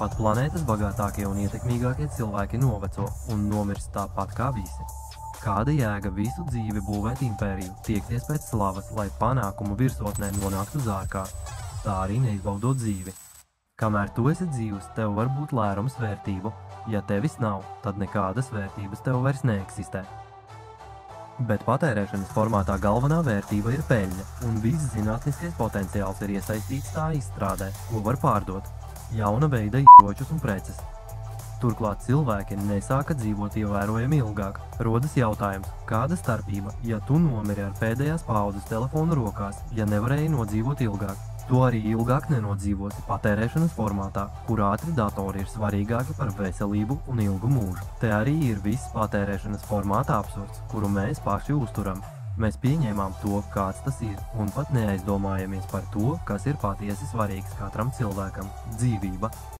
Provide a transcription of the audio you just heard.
Pat planētas bagātākie un ietekmīgākie cilvēki noveco un nomirst tāpat kā visi. Kāda jēga visu dzīvi būvēt impēriju, tiekties pēc slavas, lai panākumu virsotnē nonāktu zārkā, tā arī neizbaudot dzīvi. Kamēr tu esi dzīvs, tev var būt lērums vērtību. Ja tevis nav, tad nekādas vērtības tev vairs neeksistē. Bet patērēšanas formātā galvenā vērtība ir peļņa, un viss zinātniskais potenciāls ir iesaistīts tā izstrādē, ko var pārdot. Jauna veida ieročus un preces. Turklāt cilvēki nesāka dzīvot ievērojami ilgāk. Rodas jautājums, kāda starpība, ja tu nomiri ar pēdējās paaudzes telefonu rokās, ja nevarēji nodzīvot ilgāk? To arī ilgāk nenodzīvosi patērēšanas formātā, kur ātri datori ir svarīgāki par veselību un ilgu mūžu. Te arī ir viss patērēšanas formāta absurds, kuru mēs paši uzturam. Mēs pieņēmām to, kāds tas ir, un pat neaizdomājamies par to, kas ir patiesi svarīgs katram cilvēkam – dzīvība.